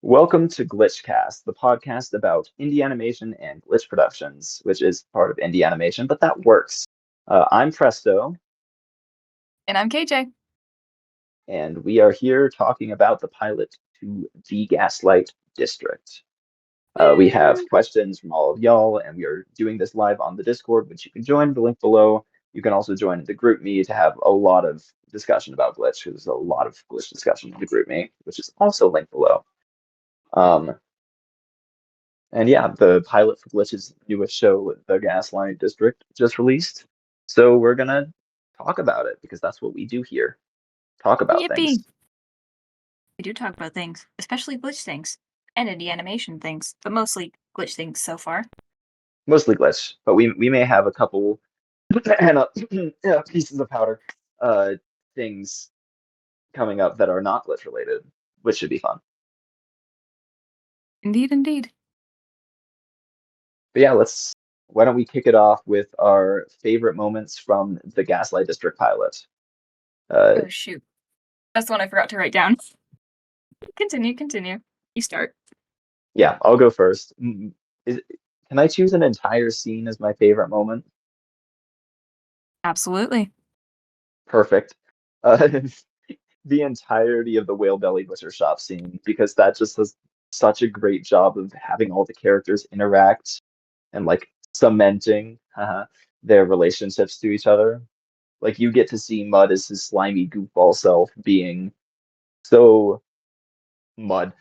Welcome to GlitchCast, the podcast about indie animation and glitch productions, which is part of indie animation, but that works. I'm Presto, And I'm KJ. and we are here talking about the pilot to the Gaslight District. We have Woo! questions from all of y'all, and we are doing this live on the Discord, which you can join, the link below. You can also join the GroupMe to have a lot of discussion about glitch, because there's a lot of glitch discussion in the GroupMe, which is also linked below. Um, And yeah, the pilot for Glitch's newest show, The Gaslight District, just released. So we're gonna talk about it because that's what we do here. Talk about things. Yippee! We do talk about things, especially glitch things and indie animation things, but mostly glitch things so far. Mostly glitch, but we may have a couple and pieces of powder things coming up that are not glitch related, which should be fun. Indeed, indeed. But yeah, let's why don't we kick it off with our favorite moments from the Gaslight District pilot? Uh, Oh shoot. That's the one I forgot to write down. Continue. You start. yeah, I'll go first. Is, can I choose an entire scene as my favorite moment? Absolutely. Perfect. Uh, the entirety of the whale belly butcher shop scene, because that just does such a great job of having all the characters interact and like cementing their relationships to each other. Like you get to see Mud as his slimy goofball self being so Mud,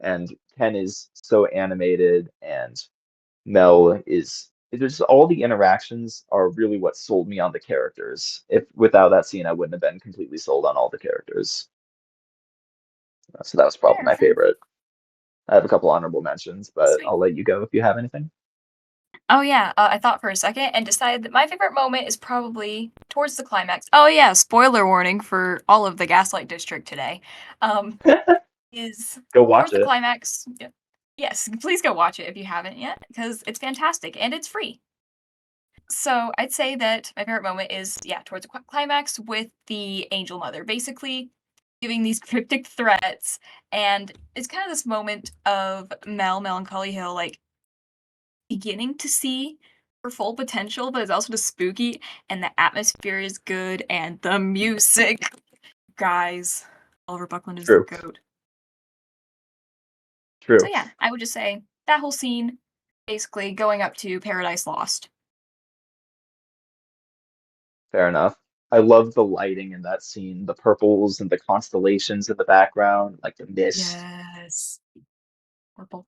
and Ken is so animated, and Mel is there's all the interactions are really what sold me on the characters. If without that scene, I wouldn't have been completely sold on all the characters. So that was probably Fair, my fair. favorite. I have a couple honorable mentions, but Sweet. I'll let you go if you have anything. Oh yeah, I thought for a second and decided that my favorite moment is probably towards the climax. Oh yeah, spoiler warning for all of the Gaslight District today. Um, is Go towards watch the it. climax. Yes, please go watch it if you haven't yet, because it's fantastic and it's free. So I'd say that my favorite moment is, yeah, towards the climax with the angel mother, basically giving these cryptic threats, and it's kind of this moment of Melancholy Hill, like beginning to see her full potential, but it's also just spooky, and the atmosphere is good, and the music, guys, Oliver Buckland is the True, goat. So true. yeah, I would just say that whole scene, basically going up to Paradise Lost. Fair enough. I love the lighting in that scene, the purples and the constellations in the background, like the mist. Yes. Purple.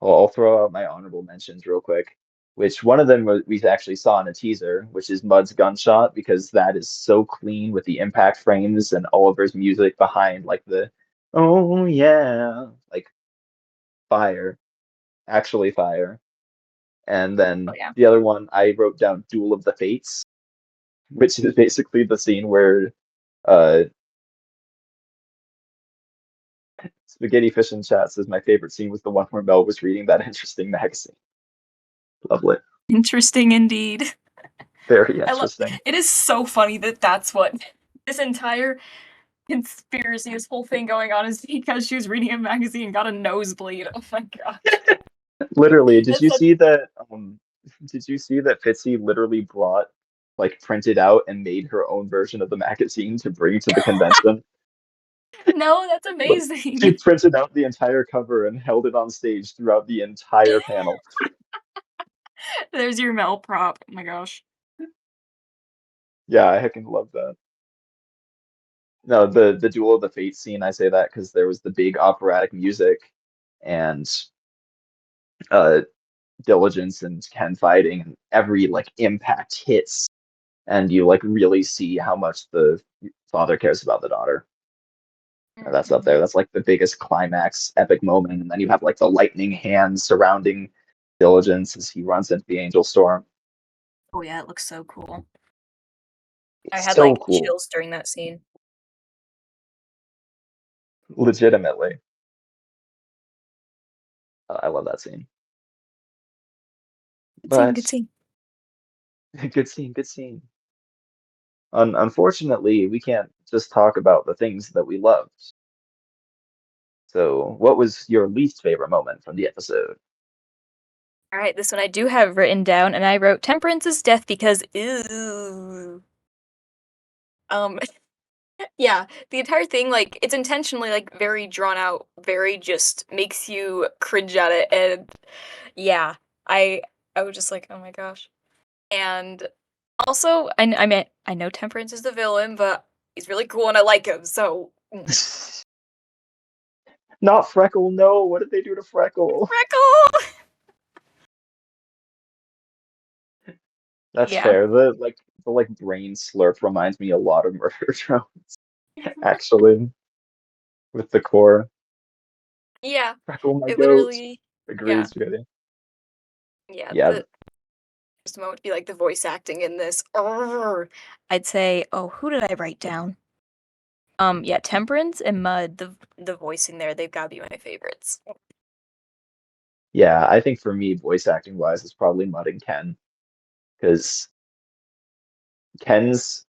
Well, I'll throw out my honorable mentions real quick, which one of them we actually saw in a teaser, which is Mud's gunshot, because that is so clean with the impact frames and Oliver's music behind, like the, oh yeah, like fire, actually fire. And Oh then yeah. the other one, I wrote down Duel of the Fates, which is basically the scene where uh, Spaghetti Fish and Chat says my favorite scene was the one where Mel was reading that interesting magazine. Lovely. Interesting indeed. Very I love interesting. it is so funny that that's what this entire conspiracy, this whole thing going on is because she was reading a magazine and got a nosebleed. Oh my gosh. Literally, did That's you such see that? Did you see that Fitzy literally brought, like, printed out and made her own version of the magazine to bring to the convention? no, that's Like, she amazing. printed out the entire cover and held it on stage throughout the entire panel. There's your Mel prop. Oh my gosh. Yeah, I heckin' love that. No, the Duel of the Fates scene, I say that because there was the big operatic music and uh Diligence and Ken fighting, and every like impact hits, and you like really see how much the father cares about the daughter. That's up Mm-hmm. there. That's like the biggest climax, epic moment. And then you have like the lightning hands surrounding Diligence as he runs into the Angel Storm. Oh yeah, it looks so cool. I It's had so like cool, chills during that scene. legitimately. I love that scene. Good scene, good But scene. good scene, good scene. Unfortunately, we can't just talk about the things that we loved. So, what was your least favorite moment from the episode? Alright, this one I do have written down, and I wrote Temperance's death because ew. Um, yeah, the entire thing, like, it's intentionally, like, very drawn out, very just makes you cringe at it, and yeah, I I was just like, "Oh my gosh." And also, I know Temperance is the villain, but he's really cool and I like him, so Not Freckle, no. What did they do to Freckle? Freckle! That's Yeah. fair. The brain slurp reminds me a lot of Murder Drone, actually, with the core. Yeah, Freckle, my it goat. literally yeah, Agrees, Judy. yeah, Yeah, the just moment to be like the voice acting in this. Arrgh. I'd say, oh, who did I write down? Yeah, Temperance and Mud, the voicing there, they've gotta be my favorites. yeah. I think for me, voice acting wise, it's probably Mud and Ken because Ken's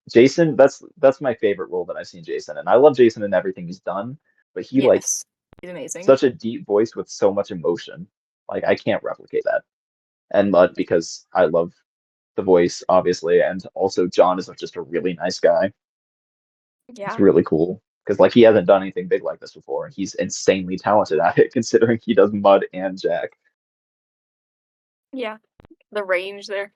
Jason. That's my favorite role that I've seen Jason, and I love Jason and everything he's done. But he like Yes. He's amazing. such a deep voice with so much emotion. Like I can't replicate that. And Mud because I love the voice, obviously, and also John is just a really nice guy. It's Yeah. really cool because like he hasn't done anything big like this before, and he's insanely talented at it, considering he does Mud and Jack, Yeah. The range there.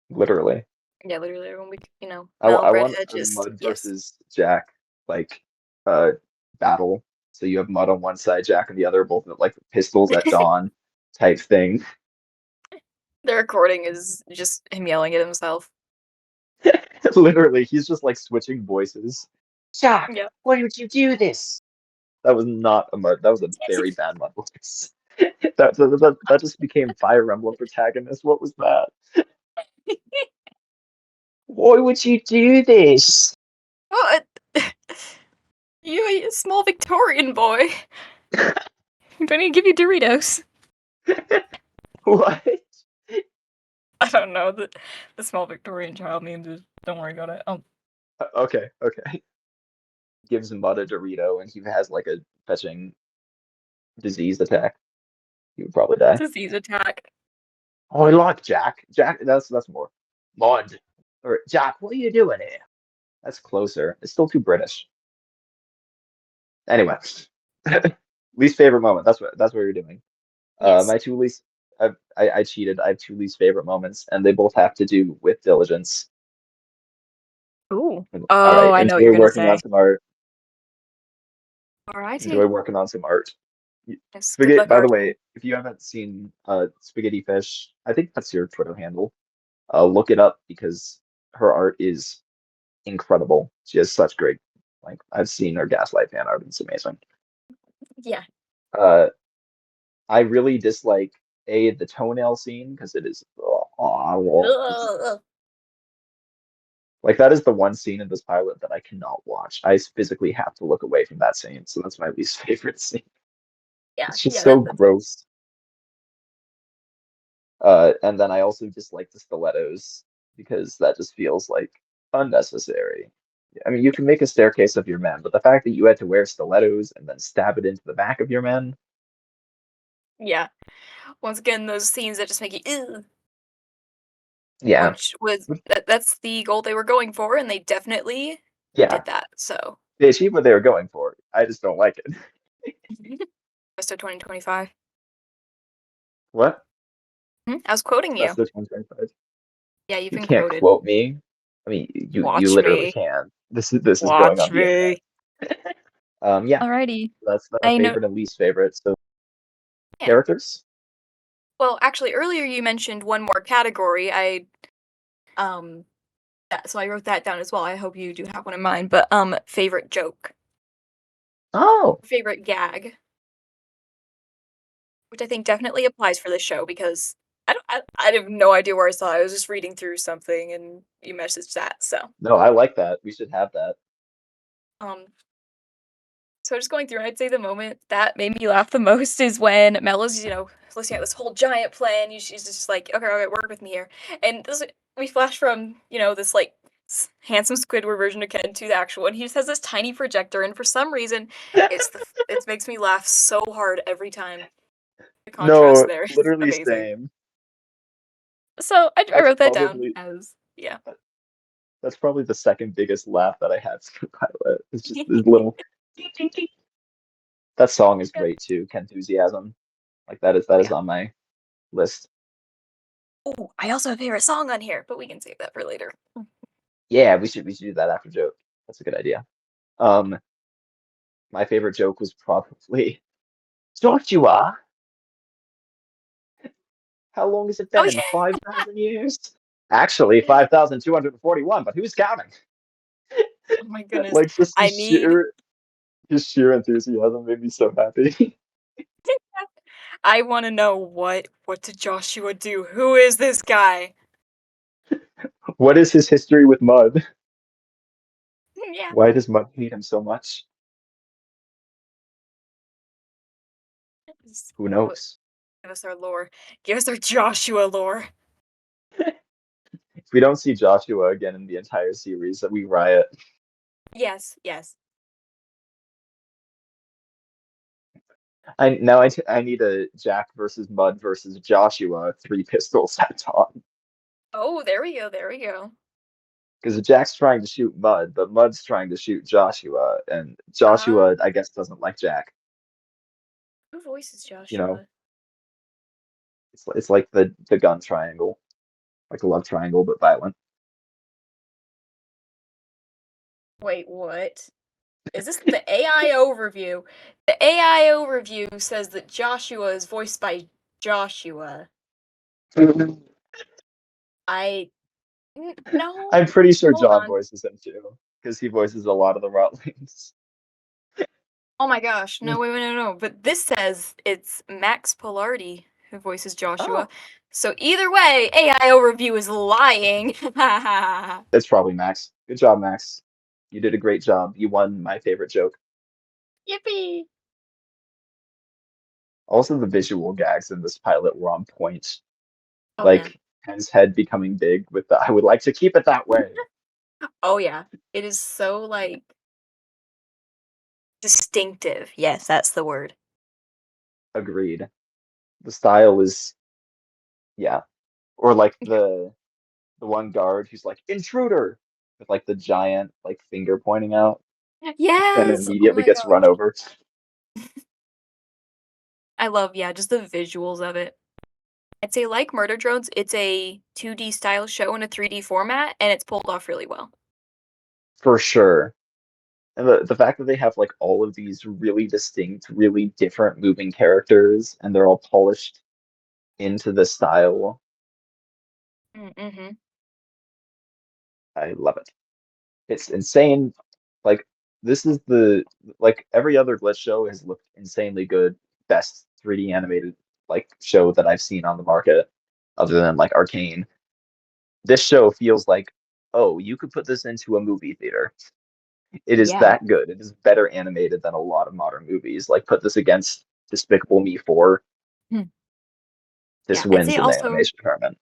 literally. Yeah, literally when we I Mel, want Breadhead a just Mud yes. versus Jack like uh battle. So you have Mud on one side, Jack on the other, both with like pistols at dawn type thing. The recording is just him yelling at himself. Literally, he's just like switching voices. Jack, Yeah. why would you do this? That was not a Mud. That was a very bad Mud voice. That just became Fire Emblem protagonist. What was that? Why would you do this? Oh, you a small Victorian boy. Do I need to give you Doritos? What? I don't know. The small Victorian child means is don't worry about it. Okay, okay. Gives Mud a Dorito and he has like a fetching disease attack. He would probably die. disease attack. Oh, I like Jack. Jack, that's more. Mud. Or Jack, what are you doing here? That's closer. It's still too British. Anyway, least favorite moment. That's what you're doing. Yes. My two least. I cheated. I have two least favorite moments, and they both have to do with diligence. Ooh. All Oh, right, I know what you're enjoy gonna working on say. some art. Enjoy Alrighty. working on some art. Yes. Good Spaghetti. luck, By the artist. way, if you haven't seen Spaghetti Fish, I think that's your Twitter handle. Look it up because her art is incredible. She has such great. Like I've seen her Gaslight fan art. It's amazing. Yeah. Uh, I really dislike the toenail scene because it is Ugh. like that is the one scene in this pilot that I cannot watch. I physically have to look away from that scene, so that's my least favorite scene. Yeah. It's just Yeah. so That's it. gross. And then I also dislike the stilettos because that just feels like unnecessary. I mean, you can make a staircase of your men, but the fact that you had to wear stilettos and then stab it into the back of your men, Yeah. Once again, those scenes that just make you ew, yeah, which was that's the goal they were going for, and they definitely yeah, did that. So they achieved what they were going for. I just don't like it. Presto 2025. What? I was quoting you. That's the 2025. Yeah, you've You been can't quoted. quote me. I mean, you Watch literally me. can. This is going Watch on the internet. me. Yeah, Alrighty. that's the I know. favorite and least favorite. So Yeah. characters. Well, actually, earlier you mentioned one more category. Um, yeah, so I wrote that down as well. I hope you do have one in mind. But favorite joke, Oh, favorite gag, which I think definitely applies for this show because I have no idea where I saw it. I was just reading through something and you messaged that. So no, I like that. We should have that. um, so just going through, I'd say the moment that made me laugh the most is when Mel is, listening at this whole giant plan. She's just like, okay, okay, work with me here. And this, we flash from, this like handsome Squidward version of Ken to the actual one. He just has this tiny projector, and for some reason, it makes me laugh so hard every time. The contrast No, there is literally amazing. same. So I That's wrote that down probably as yeah. that's probably the second biggest laugh that I have for Pilot. It's just this little. That song is Yep. great too. Kenthusiasm, like that is Yeah. on my list. Oh, I also have a favorite song on here, but we can save that for later. Yeah, we should do that after joke. That's a good idea. Um, my favorite joke was probably Joshua. How long has it Oh been? yeah. 5,000 years? Actually, 5,241. But who's counting? Oh my goodness. Like just I need his sheer enthusiasm made me so happy. I want to know what did Joshua do? Who is this guy? What is his history with mud? Yeah. Why does mud hate him so much? Who knows? Give us our lore. Give us our Joshua lore. If we don't see Joshua again in the entire series, that we riot. Yes, yes. I need a Jack versus Mud versus Joshua three pistols at on. Oh, there we go. There we go. Because Jack's trying to shoot Mud, but Mud's trying to shoot Joshua, and Ah, Joshua, I guess, doesn't like Jack. who voices You know, Joshua? it's like the gun triangle, like a love triangle, but violent. Wait, what? Is this the AI overview? The AI overview says that Joshua is voiced by Joshua. I no. I'm pretty sure Hold John on. voices him too, because he voices a lot of the Rotlings. Oh my gosh. No, wait, no, no. But this says it's Max Polardi who voices Joshua. Oh, So either way, AI overview is lying. it's probably Max. Good job, Max. You did a great job. You won my favorite joke. Yippee! Also, the visual gags in this pilot were on point. Oh man. Like his head becoming big with the I would like to keep it that way. Oh yeah. It is so like distinctive. Yes, that's the word. Agreed. The style is yeah. Or like the one guard who's like intruder with like the giant like finger pointing out and Yes. Oh immediately my gets run gosh. over. I love, yeah, just the visuals of it. I'd say like Murder Drones, it's a 2D style show in a 3D format, and it's pulled off really well. For sure. And the fact that they have like all of these really distinct, really different moving characters and they're all polished into the style, Mm-hmm. I love it. It's insane. Like this is the like every other Glitch show has looked insanely good. Best 3D animated like show that I've seen on the market, other than like Arcane. This show feels like, oh, you could put this into a movie theater. It is Yeah. that good. It is better animated than a lot of modern movies. Like put this against Despicable Me 4. Hmm. This Yeah, I'd wins say in the also, animation department.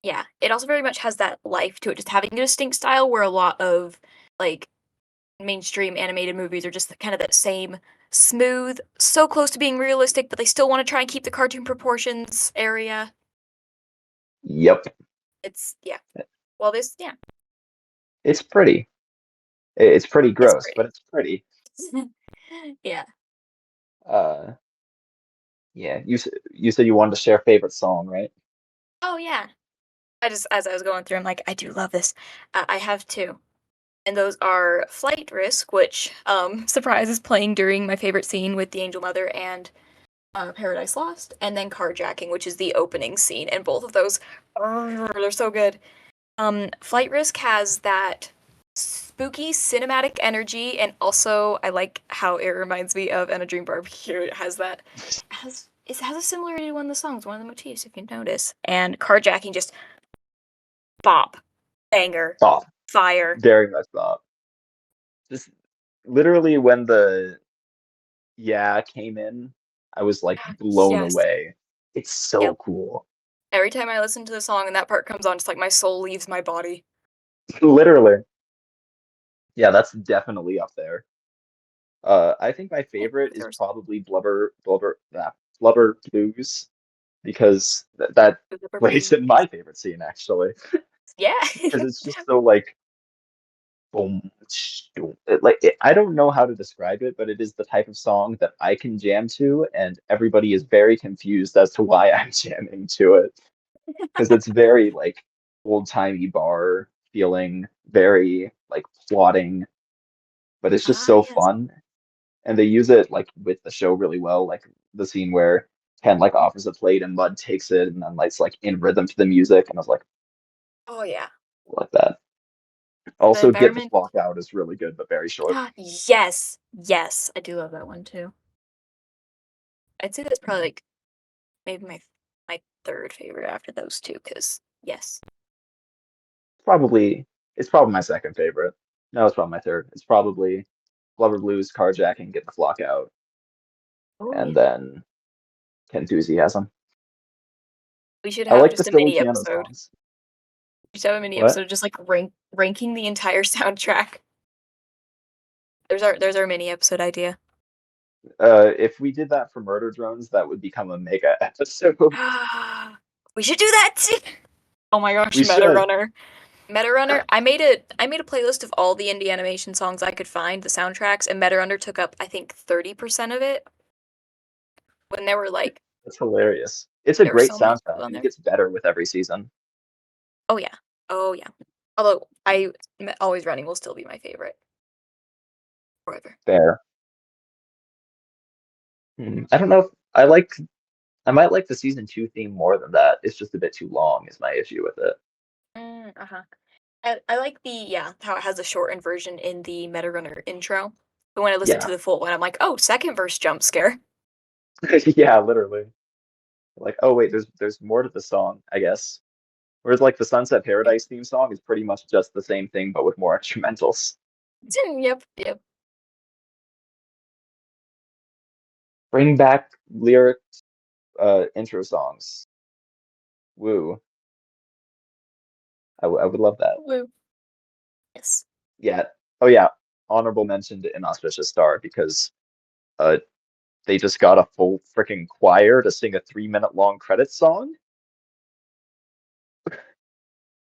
yeah, it also very much has that life to it, just having a distinct style where a lot of like mainstream animated movies are just kind of that same smooth, so close to being realistic, but they still want to try and keep the cartoon proportions area. Yep. It's yeah. Well, this yeah, It's pretty. It's pretty it's gross, but pretty. it's pretty. Yeah. Uh yeah, you said you wanted to share favorite song, right? Oh yeah. I just as I was going through, I'm like, I do love this. I have two, and those are Flight Risk, which surprise is playing during my favorite scene with the Angel Mother and Paradise Lost, and then Carjacking, which is the opening scene, and both of those they're so good. Flight Risk has that spooky cinematic energy, and also I like how it reminds me of And a Dream Barbecue. It has that it has a similarity to one of the songs, one of the motifs, if you notice. And Carjacking just bop, banger, Stop. fire. Very much stop. Just literally when the yeah came in, I was like blown Yes. away. It's so Yep. cool. Every time I listen to the song and that part comes on, it's like my soul leaves my body. Literally. Yeah, that's definitely up there. I think my Yeah, favorite is there's probably Blubber Blues because that Super plays in Blues. my favorite scene actually Yeah. because it's just so like boom, I don't know how to describe it, but it is the type of song that I can jam to, and everybody is very confused as to why I'm jamming to it because it's very like old-timey bar feeling, very like plotting, but it's just Ah, so yes. fun. And they use it like with the show really well, like the scene where Ken like offers a plate and Mud takes it and then it's like in rhythm to the music, and I was Oh yeah. like that. The Also, Get the environment. Flock Out is really good, but very short. Yes. Yes. I do love that one too. I'd say that's probably like maybe my third favorite after those two, because yes. Probably it's probably my second favorite. No, it's probably my third. It's probably Blubber Blues, Carjacking, Get the Flock Out, Oh and yeah. then Enthusiasm. We should I have like the just a silly mini piano episode. songs. We should have a mini What? episode just like ranking the entire soundtrack. There's our mini episode idea. If we did that for Murder Drones, that would become a mega episode. We should do that too. Oh my gosh, We should. Meta Runner. I made a playlist of all the indie animation songs I could find, the soundtracks, and Meta Runner took up I think 30% of it. When That's hilarious. It's a there were great so many good soundtrack, on and it there. gets better with every season. Oh yeah. Oh yeah. Although Always Running will still be my favorite forever. Fair. I don't know if I like. I might like the season two theme more than that. It's just a bit too long, is my issue with it. Uh-huh. I like how it has a shortened version in the Meta Runner intro. But when I listen to Yeah. the full one, I'm like, oh, second verse jump scare. Yeah, literally. Like, oh wait, there's more to the song, I guess. Whereas like the Sunset Paradise theme song is pretty much just the same thing, but with more instrumentals. Yep, yep. Bring back lyric intro songs. Woo. I would love that. Woo. Yes. Yeah. Oh yeah. Honorable mention to Inauspicious Star because uh they just got a full freaking choir to sing a 3 minute long credits song.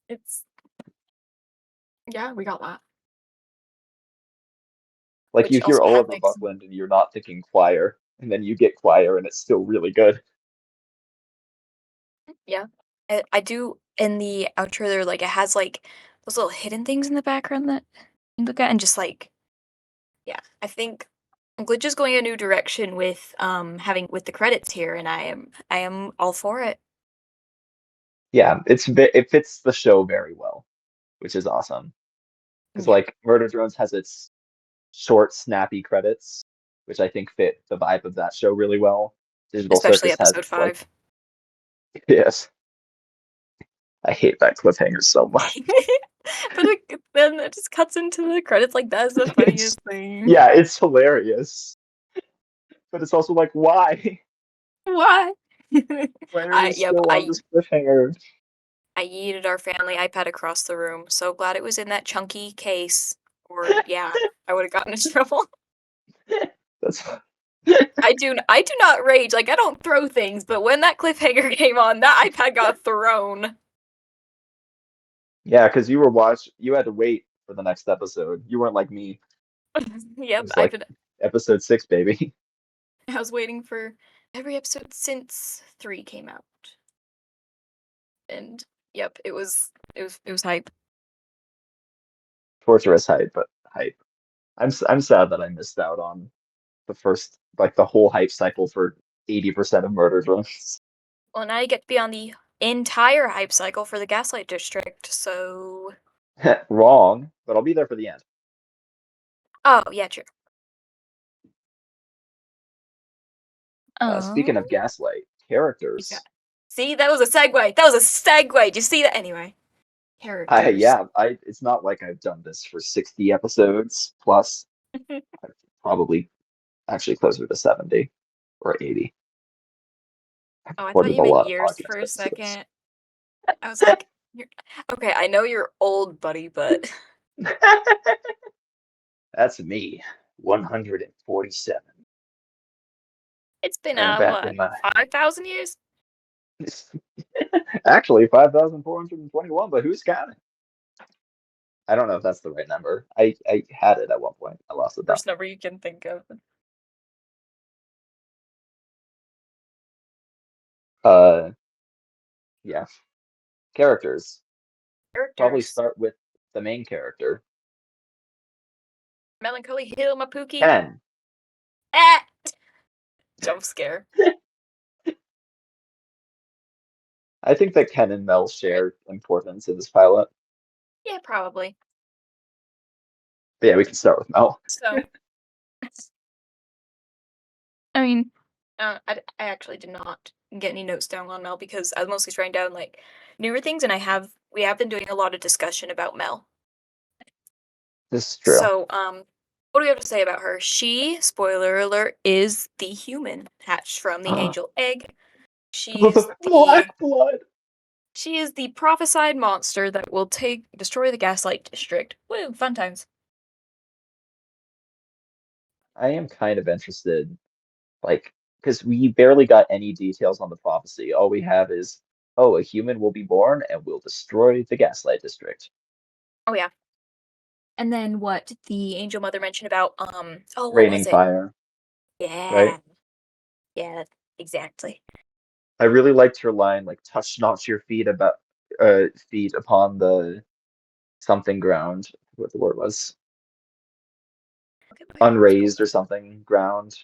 It's Yeah, we got that. Like you Which hear also had Oliver like Buckland and you're not thinking choir, and then you get choir and it's still really good. yeah. I do in the outro there, like it has like those little hidden things in the background that you look at and just like yeah. I think Glitch is going a new direction with having with the credits here, and I am all for it. Yeah, it fits the show very well, which is awesome. Because Yeah. like Murder Drones has its short, snappy credits, which I think fit the vibe of that show really well. Digital Especially Circus has episode its like 5. yes, I hate that cliffhanger so much. But then it just cuts into the credits like that's the It's funniest thing. yeah, it's hilarious, but it's also like why? Why? Why are we Yep, still on this cliffhanger? I yeeted our family iPad across the room. So glad it was in that chunky case. Or yeah, I would have gotten in trouble. That's I do not rage. Like I don't throw things, but when that cliffhanger came on, that iPad got thrown. yeah, because you had to wait for the next episode. You weren't like me. It Yep, was like episode 6, baby. I was waiting for every episode since 3 came out. And yep, it was hype. Torturous hype, but hype. I'm sad that I missed out on the first like the whole hype cycle for 80% of Murder Drones. Well, now you get to be on the entire hype cycle for the Gaslight District, so Wrong, but I'll be there for the end. oh yeah, true. Speaking Um of Gaslight yeah. characters, See, that was a segue. That was a segue. Did you see that? Anyway. I Characters. yeah, I it's not like I've done this for 60 episodes plus. Oh, Probably actually closer to 70 or 80. I've I thought recorded you a meant lot of years for podcast a episodes. second. I was like, You're, okay, I know you're old, buddy, but That's me, 147. it's been And back what, in my 5,000 years? actually 5,421, but who's counting? I don't know if that's the right number. I had it at one point. I lost it though. Worst number you can think of. Uh, yeah. Characters. Probably Characters. start with the main character, Melancholy Hill, my Pookie. Ken. Ah! Jump scare. I think that Ken and Mel Alright. share importance in this pilot. Yeah, probably. But yeah, we can start with Mel. So, I mean, I actually did not get any notes down on Mel because I was mostly writing down like newer things, and we have been doing a lot of discussion about Mel. This is true. So, what do we have to say about her? She, spoiler alert, is the human hatched from the angel egg. Black blood. She is the prophesied monster that will destroy the Gaslight District. Woo, fun times. I am kind of interested, like, because we barely got any details on the prophecy. All we have is, oh, a human will be born and will destroy the Gaslight District. Oh yeah. And then what the angel mother mentioned about oh, what Raining was it? fire, right? Yeah. Yeah, exactly. I really liked her line, like, touch not your feet upon the something ground, what the word was, Okay, my phone's going unraised or something ground.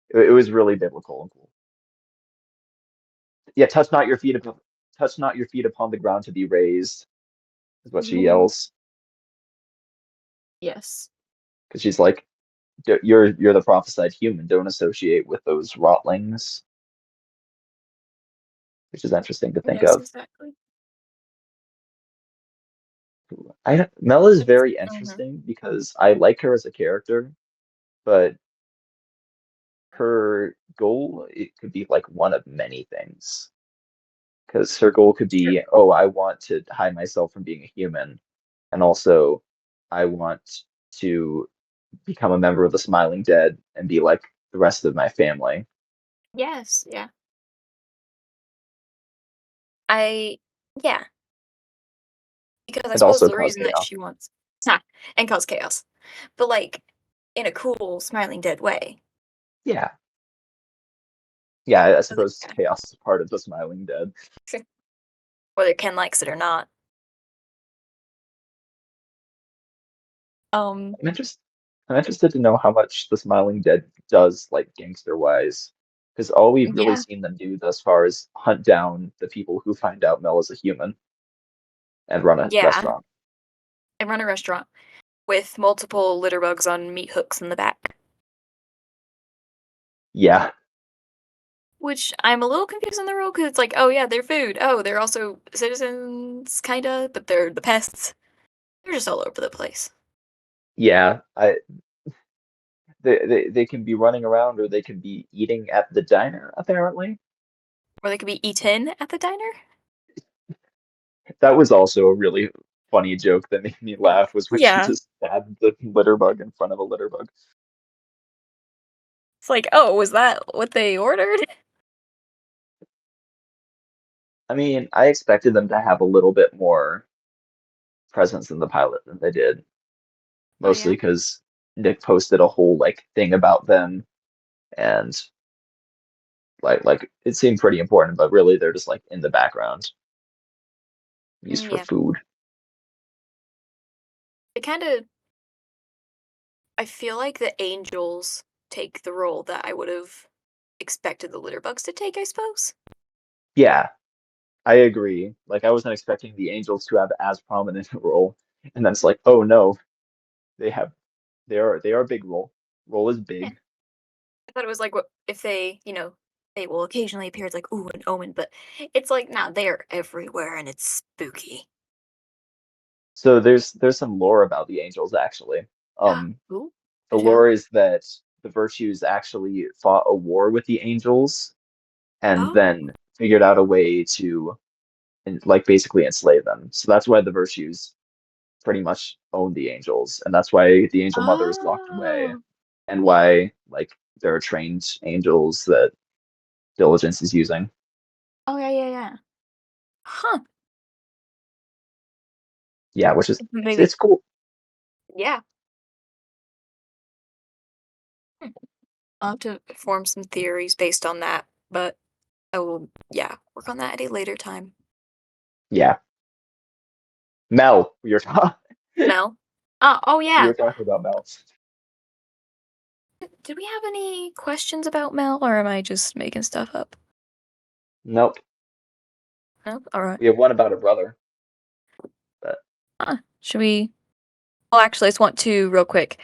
It was really biblical and cool. Yeah, touch not your feet upon the ground to be raised, is what she off. yells. Yes. Because she's like, you're the prophesied human. Don't associate with those rotlings," which is interesting to think Yes, of. exactly. Mel is It's very mhm. interesting because I like her as a character, but her goal, it could be like one of many things. Because her goal could True. be, oh, I want to hide myself from being a human, and also I want to become a member of the Smiling Dead and be like the rest of my family, Yes, yeah. I yeah, because I and suppose also the cause reason that chaos. she wants huh, and cause chaos. But like in a cool, smiling dead way. Yeah, yeah. I So that, suppose chaos is part of the Smiling Dead. yeah. Whether Ken likes it or not. Um I'm interested. I'm interested to know how much the Smiling Dead does, like gangster wise, because all we've really yeah, seen them do thus far is hunt down the people who find out Mel is a human and run a yeah. restaurant. And run a restaurant with multiple litter bugs on meat hooks in the back. Yeah, Which I'm a little confused on the rule because it's like, oh yeah, they're food. Oh, they're also citizens, kinda, but they're the pests. They're just all over the place. yeah. They can be running around or they can be eating at the diner, apparently. Or they could be eaten at the diner. That was also a really funny joke that made me laugh was when she Yeah. just stabbed the litter bug in front of a litter bug. It's like, oh, was that what they ordered? I mean, I expected them to have a little bit more presence in the pilot than they did, Oh mostly yeah. because Nick posted a whole like thing about them and like it seemed pretty important, but really they're just like in the background, used for Yeah. food. It kind of. I feel like the angels take the role that I would have expected the litter bugs to take. I suppose. Yeah, I agree. Like I wasn't expecting the Angels to have as prominent a role, and then it's like, oh no, they have they are a big role. Role is Yeah. big. I thought it was like what if they, they will occasionally appear as like ooh an omen, but it's like nah, they're everywhere and it's spooky. So there's some lore about the Angels actually. Um, Ooh, the to tell. lore is that the Virtues actually fought a war with the Angels and Oh, then figured out a way to and like basically enslave them. So that's why the Virtues pretty much own the angels, and that's why the angel mother is locked away, Oh. and why like there are trained angels that Diligence is using. Oh, yeah, yeah, yeah. Huh. Yeah, which is Maybe. it's cool. Yeah. Hmm. I'll have to form some theories based on that, but I will, yeah, work on that at a later time. Yeah, Mel, we were talking. Mel? Oh, We yeah. were talking about Mel. Did we have any questions about Mel, or am I just making stuff up? Nope, No? Alright. we have one about a brother, but Should we? Well, actually, I just want to, real quick,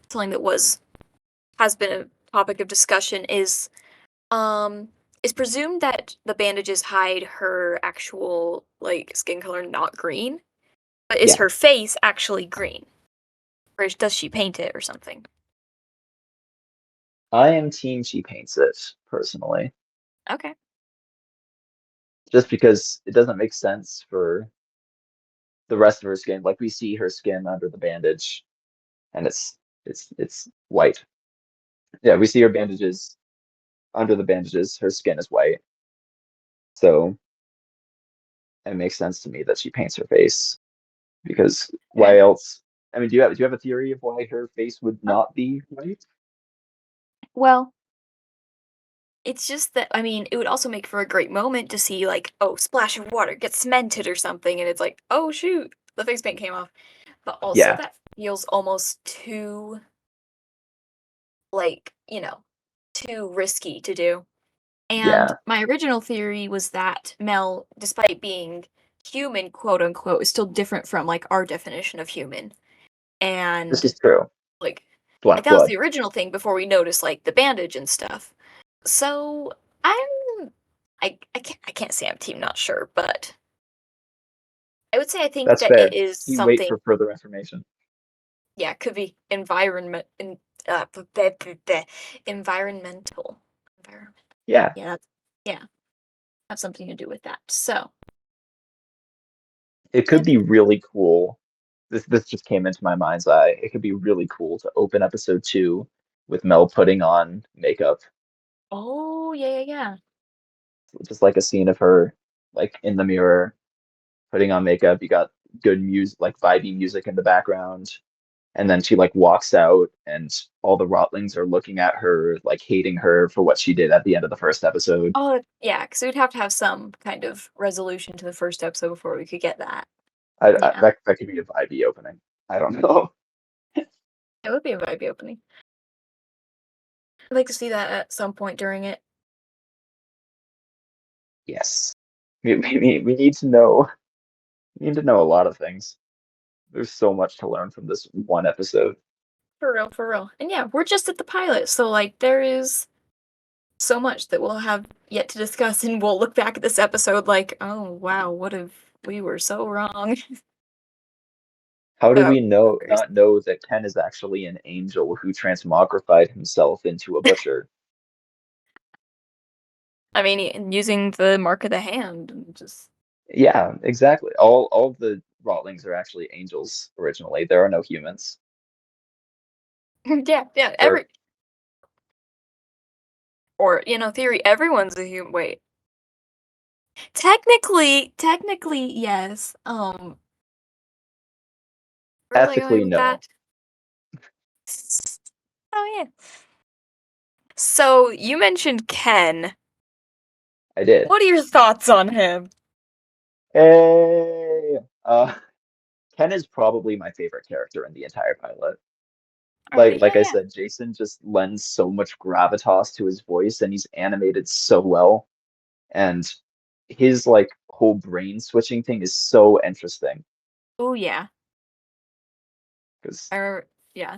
something that has been a topic of discussion um, is presumed that the bandages hide her actual, like, skin color not green, but is yeah, her face actually green? Or does she paint it or something? I am team she paints it personally, Okay. just because it doesn't make sense for the rest of her skin. Like we see her skin under the bandage, and it's white. Yeah, we see her bandages under the bandages. Her skin is white, so it makes sense to me that she paints her face because Okay. why else? I mean, do you have a theory of why her face would Uh, not be white? well, it's just that, I mean, it would also make for a great moment to see, like, oh, splash of water gets cemented or something, and it's like, oh, shoot, the face paint came off. But also, Yeah, that feels almost too, like, too risky to do. And yeah. my original theory was that Mel, despite being human, quote unquote, is still different from, like, our definition of human. This And, is true. like, Black that was blood. the original thing before we noticed, like, the bandage and stuff. So I'm I can't say I'm team not sure, but I would say I think That's that it fair. is You wait something, for further information. yeah, it could be environmental. Environment. Yeah, Yeah, yeah, have something to do with that. So, it could yeah. be really cool. This just came into my mind's eye. It could be really cool to open episode 2 with Mel putting on makeup, Oh, yeah, yeah, yeah. just like a scene of her like in the mirror putting on makeup. You got good music, like vibey music in the background, and then she like walks out, and all the Rotlings are looking at her, like hating her for what she did at the end of the first episode. Oh, yeah, because we'd have to have some kind of resolution to the first episode before we could get that. Yeah, That could be a vibey opening. I don't know. it would be a vibey opening. I'd like to see that at some point during it. Yes, we need to know. We need to know a lot of things. There's so much to learn from this one episode. For real, for real. And yeah, we're just at the pilot, so like there is so much that we'll have yet to discuss, and we'll look back at this episode like, oh wow, what if we were so wrong? How do So, we know there's- not know that Ken is actually an angel who transmogrified himself into a butcher? I mean, using the mark of the hand, and just Yeah, exactly. All the Rotlings are actually angels originally. There are no humans. yeah, yeah, They're or theory, everyone's a human. Wait, technically, yes. Where was I ethically going with no. that? Oh yeah. So you mentioned Ken. I did. What are your thoughts on him? Hey, Ken is probably my favorite character in the entire pilot. All right, Like yeah, I yeah. said, Jason just lends so much gravitas to his voice, and he's animated so well. And his like whole brain switching thing is so interesting Oh yeah. because I remember, yeah.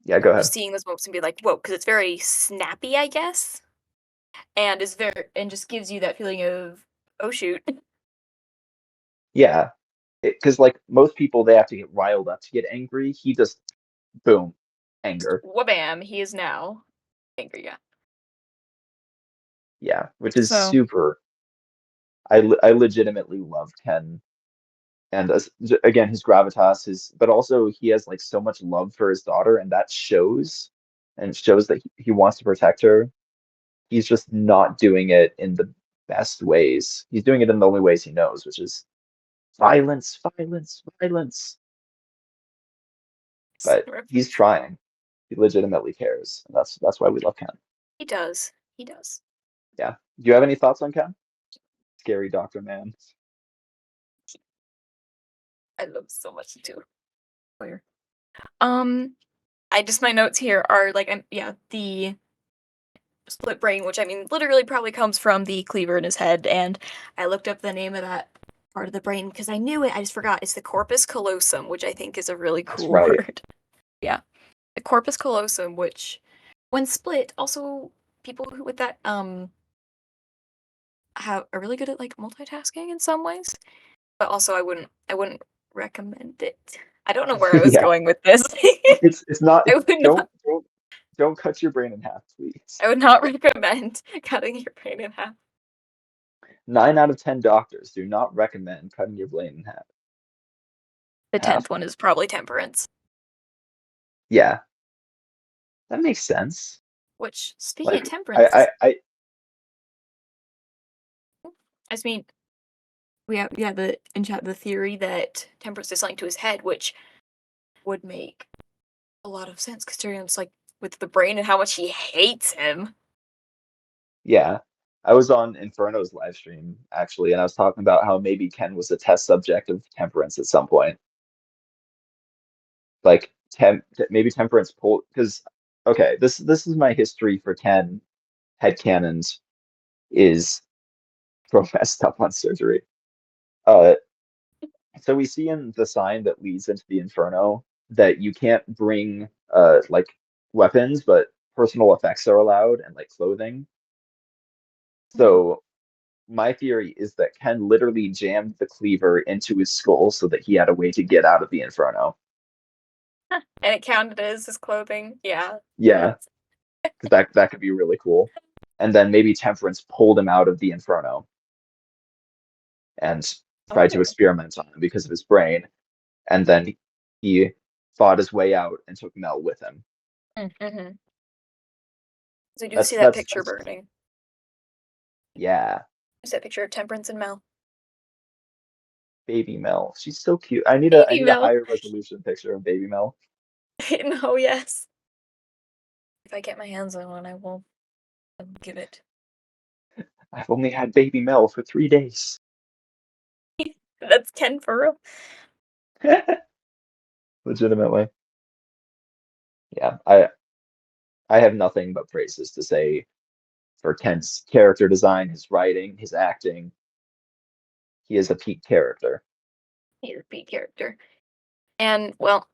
yeah, I go remember ahead. seeing those moments and be like, whoa, because it's very snappy, I guess. And is very and just gives you that feeling of, oh shoot. Yeah, because like most people, they have to get riled up to get angry. He just boom, anger. Whabam, he is now angry, yeah. Yeah, which is So super. I legitimately love Ken, and again his gravitas, his but also he has like so much love for his daughter, and that shows, and shows that he wants to protect her. He's just not doing it in the best ways. He's doing it in the only ways he knows, which is violence, violence, violence. But he's trying. He legitimately cares, and that's why we love Ken. He does. He does. Yeah. Do you have any thoughts on Ken? Scary Doctor Man. I love so much too. Clear. I just my notes here are like yeah, the split brain, which I mean literally probably comes from the cleaver in his head, and I looked up the name of that part of the brain because I knew it, I just forgot. It's the corpus callosum, which I think is a really That's cool right. word. Yeah. The corpus callosum, which when split, also people who with that have are really good at like multitasking in some ways. But also I wouldn't recommend it. I don't know where I was Yeah. going with this. It's not. I would not Don't cut your brain in half, please. I would not recommend cutting your brain in half. 9 out of 10 doctors do not recommend cutting your brain in half. The Half. 10th one is probably temperance. Yeah, that makes sense. Which, speaking of Like temperance, I I just mean we have the in chat the theory that temperance is linked to his head, which would make a lot of sense considering it's like with the brain and how much he hates him. yeah. I was on Inferno's live stream actually, and I was talking about how maybe Ken was a test subject of temperance at some point. Like maybe temperance pulled because okay, this is my history for Ken headcanons is pro messed up on surgery. Uh, so we see in the sign that leads into the Inferno that you can't bring like weapons, but personal effects are allowed and like clothing. Mhm. So my theory is that Ken literally jammed the cleaver into his skull so that he had a way to get out of the Inferno. And it counted as his clothing. Yeah. Yeah, That's because that could be really cool. And then maybe Temperance pulled him out of the Inferno and tried to oh. experiment on him because of his brain. And then he fought his way out and took Mel with him. Mm-hmm. So you do That's see that that's picture that's burning. yeah, There's that picture of Temperance and Mel. baby Mel. She's so cute. I Baby need a Mel. higher resolution picture of baby Mel. No, yes. If I get my hands on one, I'll give it. I've only had baby Mel for 3 days. That's Ken for real. Legitimately. Yeah, I have nothing but praises to say for Kent's character design, his writing, his acting. He is a peak character. He's a B character. And, well,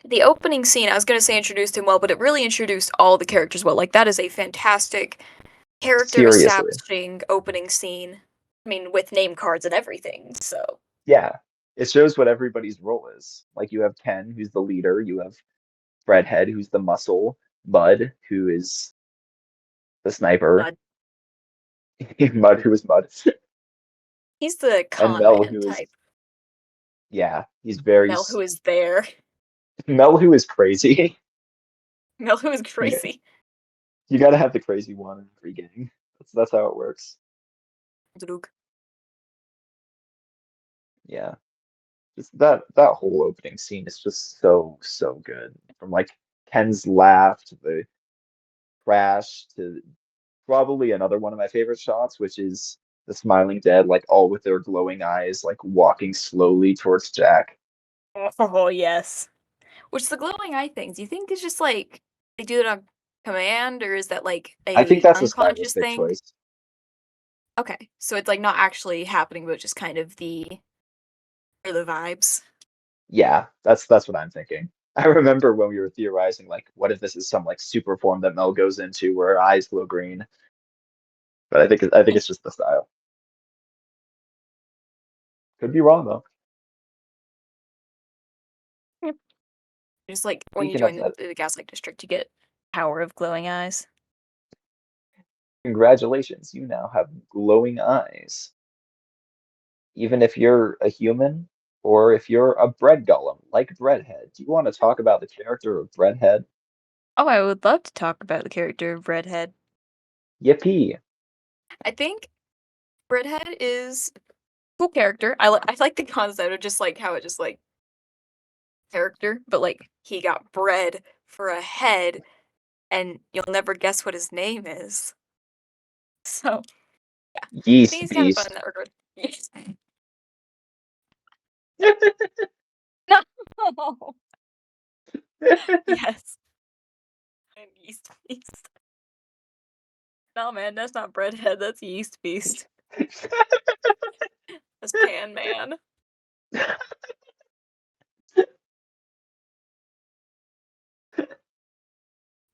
the opening scene, I was going to say introduced him well, but it really introduced all the characters well. Like, that is a fantastic character Seriously. establishing opening scene. I mean, with name cards and everything, so. Yeah. It shows what everybody's role is. Like you have Ken, who's the leader, you have Breadhead, who's the muscle, Mud, who is the sniper, Mud. Mud, who is Mud, He's the and con Mel, man who is, type. yeah, he's very, Mel, who is there. Mel, who is crazy. Mel, who is Yeah, crazy. you gotta have the crazy one in every game. That's how it works. Drug. Yeah. Just that whole opening scene is just so good. From like Ken's laugh to the crash to probably another one of my favorite shots, which is the smiling dead, like all with their glowing eyes, like walking slowly towards Jack. Oh, yes. Which the glowing eye things, do you think is just like they do it on command, or is that like I think a that's a unconscious stylistic thing? choice. Okay, so it's like not actually happening, but just kind of the vibes. Yeah, that's what I'm thinking. I remember when we were theorizing, like, what if this is some like super form that Mel goes into where her eyes glow green? But I think it's just the style. Could be wrong though. Yep. Just like when you Speaking of join that, the Gaslight District, you get power of glowing eyes. congratulations, you now have glowing eyes. even if you're a human or if you're a bread golem like Breadhead. Do you want to talk about the character of Breadhead? Oh, I would love to talk about the character of Breadhead. Yippee! I think Breadhead is a cool character. I like the concept of just like how it just like character, but like he got bread for a head, and you'll never guess what his name is. So yeah, I think Yeast he's kind of fun in Beast. that regard. Yes. No. Yes. And yeast beast. No, man, that's not Breadhead. That's yeast beast. That's Pan Man.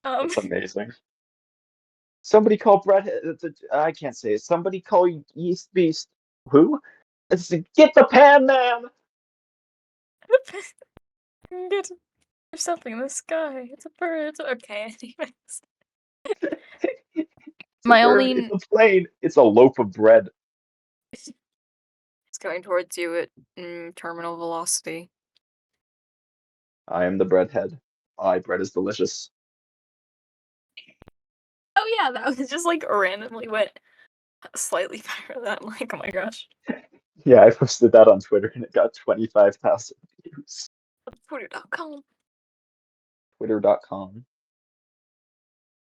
Um, That's amazing. Somebody call Breadhead. I can't say it. Somebody call Yeast Beast. Who? Get the Pan Man! get there's something in the sky. It's a bird. Okay, anyways. It's a My bird. It's only a plane. It's a loaf of bread. it's going towards you at terminal velocity. I am the Breadhead. I bread is delicious. Oh yeah, that was just like randomly went slightly better than I'm like, oh my gosh. Yeah, I posted that on Twitter and it got 25,000 views. Twitter.com. Twitter.com.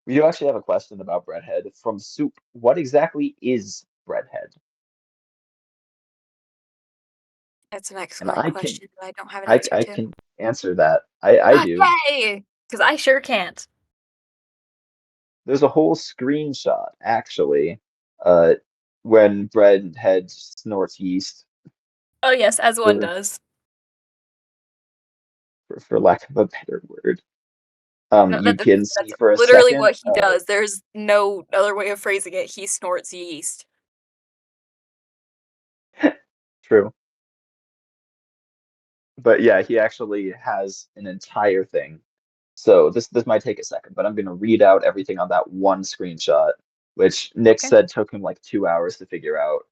We do actually have a question about Breadhead from Soup. What exactly is Breadhead? That's an And excellent question that I don't have an I answer I to. can answer that. I Ah, do. yay! Because I sure can't. There's a whole screenshot actually, uh, when Breadhead snorts yeast, Oh yes, as one for does. for lack of a better word. No, You can see that's for a literally second. what he does. There's no other way of phrasing it. He snorts yeast. True. But yeah, he actually has an entire thing. So this might take a second, but I'm gonna read out everything on that one screenshot, which Nick Okay. said took him like 2 hours to figure out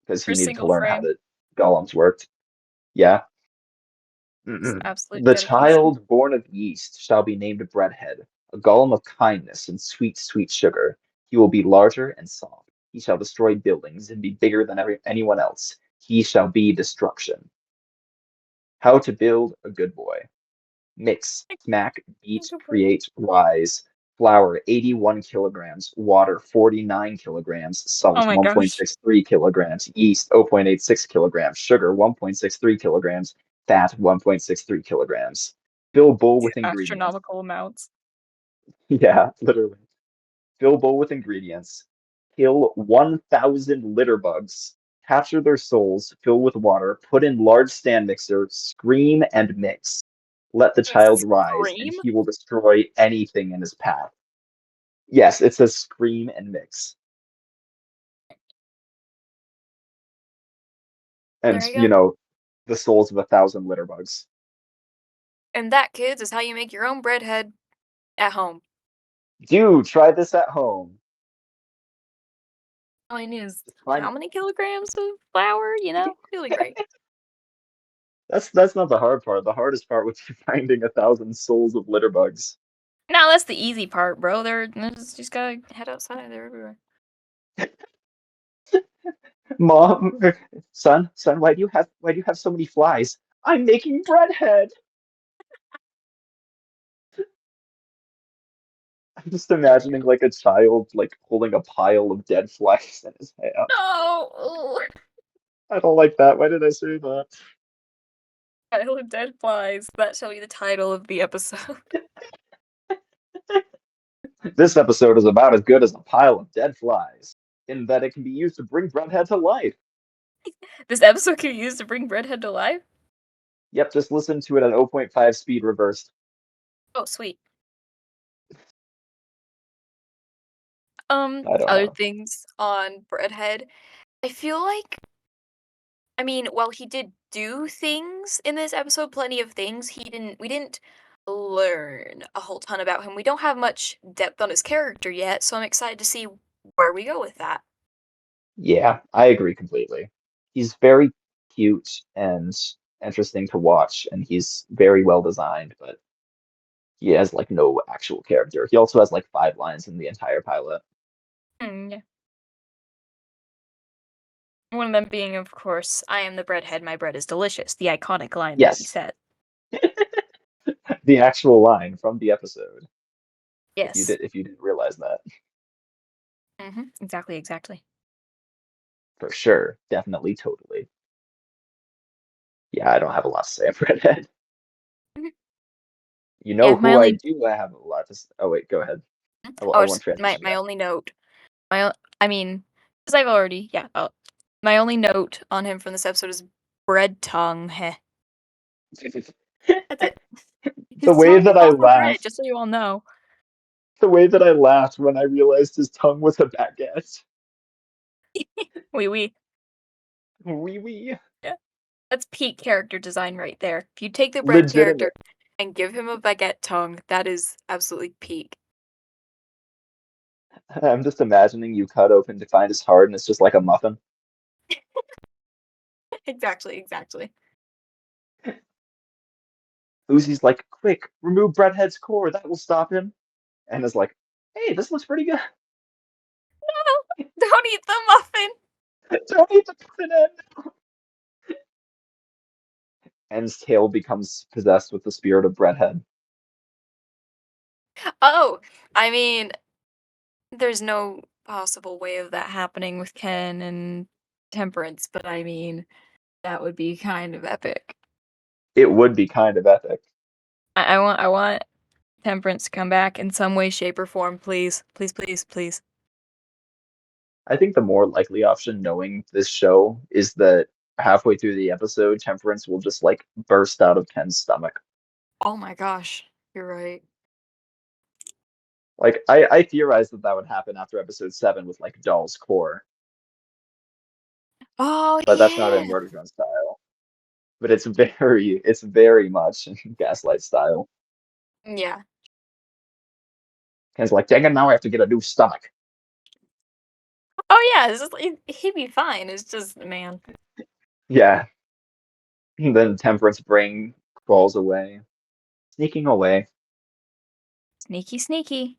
because For he a needed to single learn how frame. the golems worked. Yeah. It's Mm-mm. absolute The dedication. child born of yeast shall be named Breadhead, a golem of kindness and sweet, sweet sugar. He will be larger and soft. He shall destroy buildings and be bigger than anyone else. He shall be destruction. How to build a good boy. Mix, smack, beat, create, rise. Flour 81 kilograms, water 49 kilograms, Oh salt my gosh. 1.63 kilograms, yeast 0.86 kilograms, sugar 1.63 kilograms, fat 1.63 kilograms. Fill bowl with ingredients. Astronomical amounts. Yeah, literally. Fill bowl with ingredients. Kill 1,000 litter bugs. Capture their souls, fill with water, put in large stand mixer, scream and mix. Let the child rise, and Scream? he will destroy anything in his path. Yes, it says scream and mix. There And, you go. the souls of 1,000 litter bugs. And that, kids, is how you make your own breadhead at home. Do try this at home. All you need is Just find how many kilograms of flour? Really great. that's not the hard part. The hardest part would be finding 1,000 souls of litter bugs. No, that's the easy part, bro. Just gotta head outside. They're everywhere. Mom, son, why do you have so many flies? I'm making breadhead. I'm just imagining like a child like holding a pile of dead flies in his hand. No! I don't like that. Why did I say that? Pile of dead flies. That shall be the title of the episode. This episode is about as good as a pile of dead flies, in that it can be used to bring breadhead to life. This episode can be used to bring Breadhead to life? Yep, just listen to it at 0.5 speed reversed. Oh, sweet. I don't Other know. things on Breadhead. I feel like, I mean, while he did do things in this episode, plenty of things, we didn't learn a whole ton about him. We don't have much depth on his character yet, so I'm excited to see where we go with that. Yeah, I agree completely. he's very cute and interesting to watch, and he's very well designed, but he has like no actual character. He also has like 5 lines in the entire pilot. Yeah. One of them being, of course, "I am the breadhead, my bread is delicious," the iconic line that he Yes, said. the actual line from the episode. Yes. If you didn't realize that, Exactly, exactly. for sure, definitely, totally. Yeah, I don't have a lot to say on Breadhead. Mhm. You Yeah, know my who I only do have a lot to say. Oh wait, go ahead. I oh, won't just transition my yet. only note, my o I mean, because 'cause I've already yeah, my only note on him from this episode is bread tongue, heh. That's it. The His way tongue is that I also bread, laughed, just so you all know. the way that I laughed when I realized his tongue was a baguette. Oui, oui. Wee wee. Yeah. That's peak character design right there. If you take the bread character Legitimate. and give him a baguette tongue, that is absolutely peak. I'm just imagining you cut open to find his heart, and it's just like a muffin. Exactly, exactly. Uzi's like, quick, remove Breadhead's core. That will stop him. And is like, hey, this looks pretty good. No! Don't eat the muffin! Don't need to put it in. End's tail becomes possessed with the spirit of Breadhead. Oh, I mean, there's no possible way of that happening with Ken and Temperance, but I mean, that would be kind of epic. It would be kind of epic. I want Temperance to come back in some way, shape, or form, please. Please, please, please. I think the more likely option, knowing this show, is that halfway through the episode, Temperance will just like burst out of Ken's stomach. Oh my gosh, you're right. Like I theorized that that would happen after episode 7 with like Doll's core, Oh but that's not in yeah. Murder Drone style. But it's very much in Gaslight style. Yeah. Ken's like, dang it, now I have to get a new stomach. Oh yeah, it's just he'd be fine. It's just man. Yeah. And then Temperance brain crawls away, sneaking away. Sneaky, sneaky.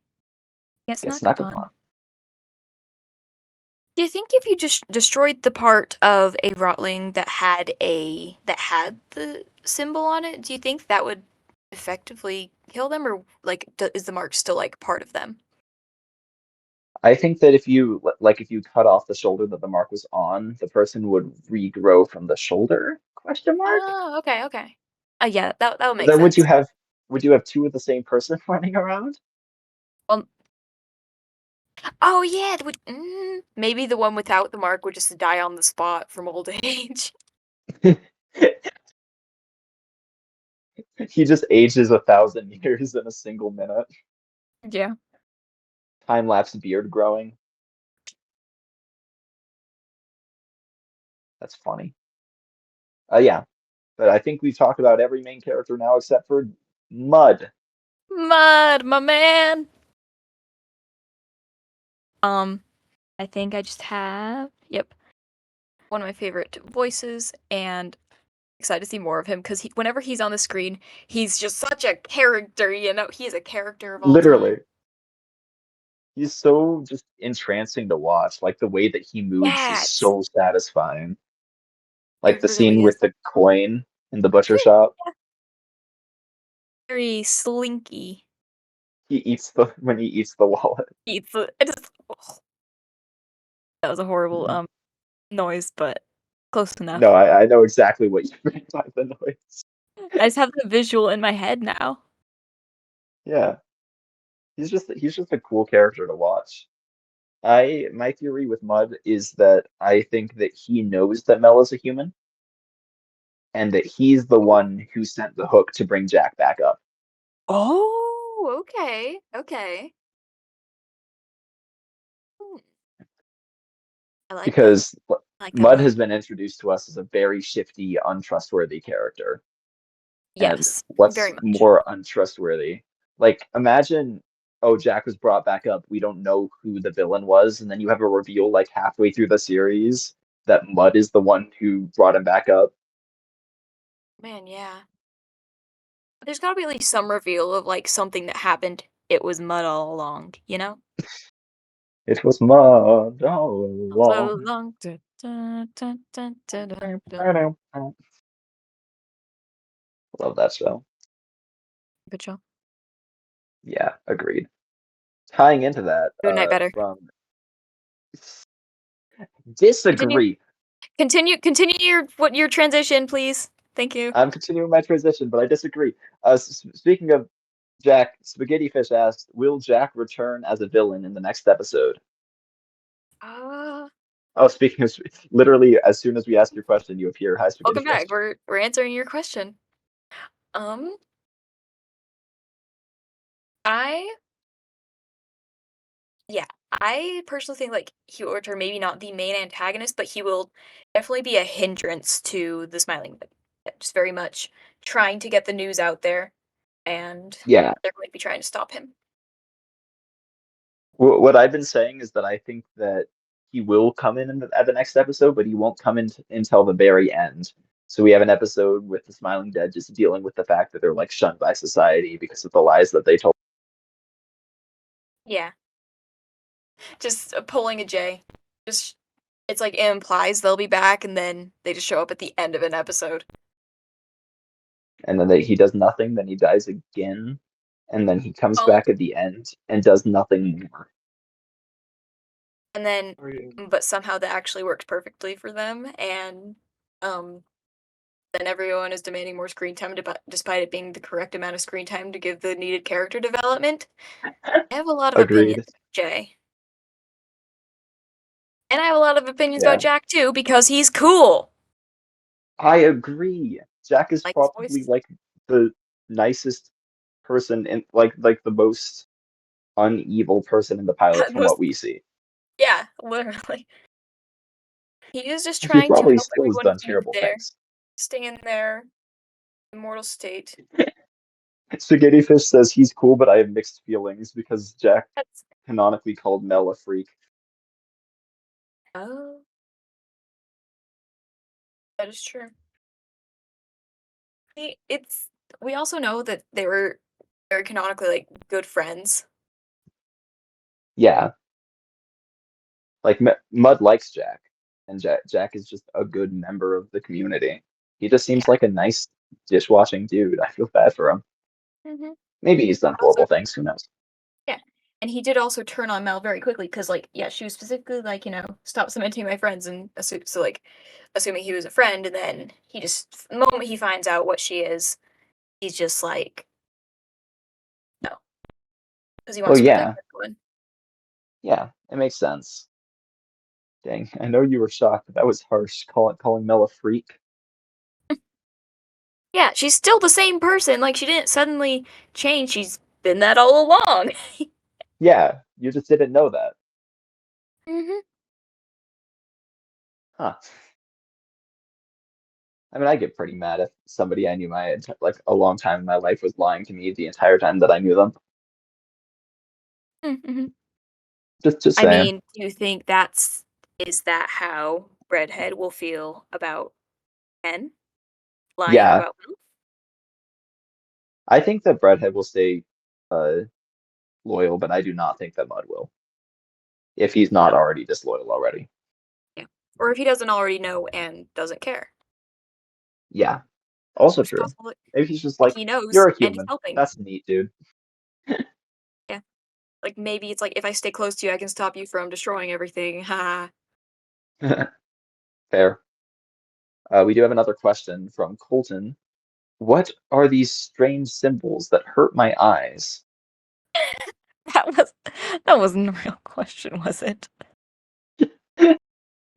Get Get snuck snuck upon. upon. Do you think if you just destroyed the part of a Rotling that had the symbol on it, do you think that would effectively kill them, or like is the mark still like part of them? I think that if you cut off the shoulder that the mark was on, the person would regrow from the shoulder? Question mark. Oh, okay, okay. Yeah, that would But make then sense. would you have two of the same person running around? Well, oh yeah, maybe the one without the mark would just die on the spot from old age. He just ages 1,000 years in a single minute. Yeah. Time lapse beard growing. That's funny. Yeah, but I think we've talked about every main character now except for Mud. Mud, my man. Um, I think I just have, yep, one of my favorite voices, and excited to see more of him because whenever he's on the screen, he's just such a character, you know? He is a character of all time. Literally. He's so just entrancing to watch. Like the way that he moves is Yes, so satisfying. Like it the scene really is. with the coin in the butcher shop. Very slinky. He eats the when he eats the wallet. It's it just ugh, that was a horrible noise, but close No, enough. I know exactly what you mean by the noise. I just have the visual in my head now. Yeah, he's just a cool character to watch. I my theory with Mud is that I think that he knows that Mel is a human, and that he's the one who sent the hook to bring Jack back up. Oh, okay, okay. Hmm, I like that. Because I like that a Mud lot. has been introduced to us as a very shifty, untrustworthy character. And Yes, very what's much. more untrustworthy? Like, imagine, oh, Jack was brought back up. We don't know who the villain was, and then you have a reveal like halfway through the series that Mud is the one who brought him back up. Man, yeah. There's gotta be at least some reveal of, like, something that happened. It was Mud all along, you know? It was Mud all So along. long. Dun, dun, dun, dun, dun, dun, dun. Love that show. Good show. Yeah, agreed. Tying into that, Good night better. from Continue. disagree. Continue your transition, please. Thank you. I'm continuing my transition, but I disagree. Speaking of Jack, Spaghetti Fish asked, "Will Jack return as a villain in the next episode?" Uh, Oh, speaking of, literally, as soon as we ask your question, you appear. Hi, Spaghetti welcome Fish. back. We're answering your question. Um, I yeah, I personally think like he will return maybe not the main antagonist, but he will definitely be a hindrance to the Smiling Bit. Just very much trying to get the news out there, and Yeah, they're going to be trying to stop him. what I've been saying is that I think that he will come in at the next episode, but he won't come in until the very end. So we have an episode with the Smiling Dead just dealing with the fact that they're like shunned by society because of the lies that they told. Yeah, just pulling a J. Just it's like it implies they'll be back, and then they just show up at the end of an episode. And then he does nothing, then he dies again, and then he comes Oh, back at the end and does nothing more. and then but somehow that actually works perfectly for them, and um then everyone is demanding more screen time despite it being the correct amount of screen time to give the needed character development. I have a lot of opinions Agreed. about Jay. And I have a lot of opinions about Yeah, Jack too, because he's cool. I agree. Jack is Like his probably voice. like the nicest person and like the most unevil person in the pilot from what we see. Yeah, literally. He is just He trying to probably help still has everyone done keep terrible their things. stay in their immortal state. Spaghetti Fish says he's cool, but I have mixed feelings because Jack That's canonically called Mel a freak. oh, that is true. It's we also know that they were very canonically like good friends. Yeah, like Mud likes Jack, and Jack is just a good member of the community. He just seems Yeah. like a nice dishwashing dude. I feel bad for him. hmm Maybe he's done Also, horrible things. Who knows? yeah. And he did also turn on Mel very quickly because, like, yeah, she was specifically like, stop cementing my friends and so like, assuming he was a friend, and then he just the moment he finds out what she is, he's just like, no, because he Well, wants to protect yeah, everyone. yeah, it makes sense. Dang, I know you were shocked, but that was harsh. Calling Mel a freak. Yeah, she's still the same person. Like, she didn't suddenly change. She's been that all along. Yeah, you just didn't know that. hmm Huh. I mean, I get pretty mad if somebody I knew like a long time in my life was lying to me the entire time that I knew them. hmm Just I saying. mean, do you think is that how Breadhead will feel about Ken lying Yeah, about Will? I think that Breadhead will stay uh loyal, but I do not think that Mud will, if he's not No. already disloyal already. Yeah. Or if he doesn't already know and doesn't care. Yeah, also It's true. possible that Maybe he's just like, he knows you're a and he's human. helping. That's neat, dude. Yeah. Like maybe it's like if I stay close to you, I can stop you from destroying everything. Ha. Fair. We do have another question from Colton. What are these strange symbols that hurt my eyes? That was that wasn't a real question, was it? I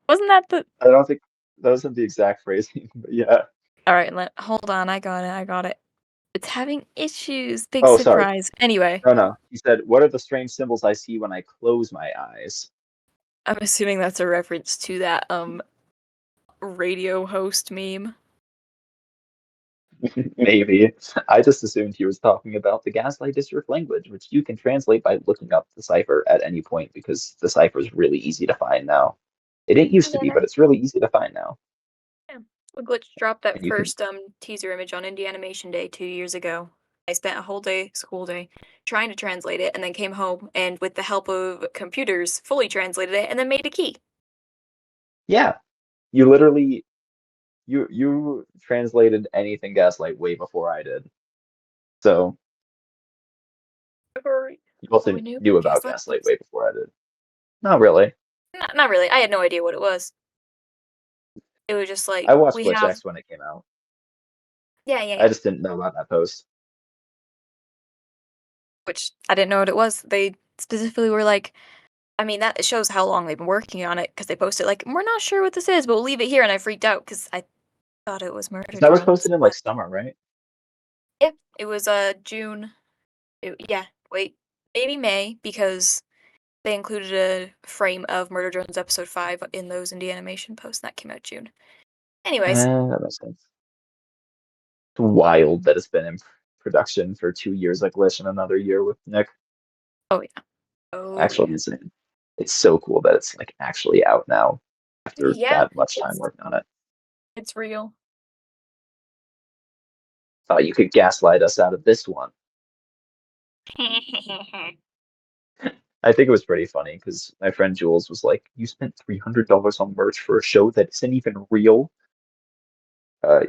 Wasn't that the don't think those are the exact phrasing, but yeah. All right, hold on. I got it. I got it. It's having issues. Big Oh, sorry. surprise. Anyway, No, no. He said, "What are the strange symbols I see when I close my eyes?" I'm assuming that's a reference to that radio host meme. Maybe. I just assumed he was talking about the Gaslight District language, which you can translate by looking up the cipher at any point because the cipher is really easy to find now. It didn't used to be, Indiana, but it's really easy to find now. yeah. When Glitch dropped that And you can, first teaser image on Indie Animation Day 2 years ago, I spent a whole day, school day, trying to translate it, and then came home and with the help of computers, fully translated it, and then made a key. yeah, you literally you translated anything Gaslight way before I did. So Before you before also we knew knew what about Gaslight Gaslight was. way before I did. Not really. Not really. I had no idea what it was. It was just I like watched we have, GlitchX when it came out. yeah, yeah, I yeah. just didn't know about that post. Which I didn't know what it was. They specifically were like, I mean, that shows how long they've been working on it because they posted like, we're not sure what this is, but we'll leave it here. And I freaked out because I thought it was Murder That was Drones. posted in like But summer, right? yeah, it was June. Yeah, wait, maybe May because they included a frame of Murder Drones episode 5 in those indie animation posts, and that came out June. Anyways, That makes sense. It's wild that it's been in production for 2 years like Glitch and another year with Nick. oh yeah, oh Actually yeah, insane. It's so cool that it's like actually out now after yeah, that much time it's working on it. it's real. Thought you could gaslight us out of this one. I think it was pretty funny because my friend Jules was like, "You spent $300 on merch for a show that isn't even real." Uh,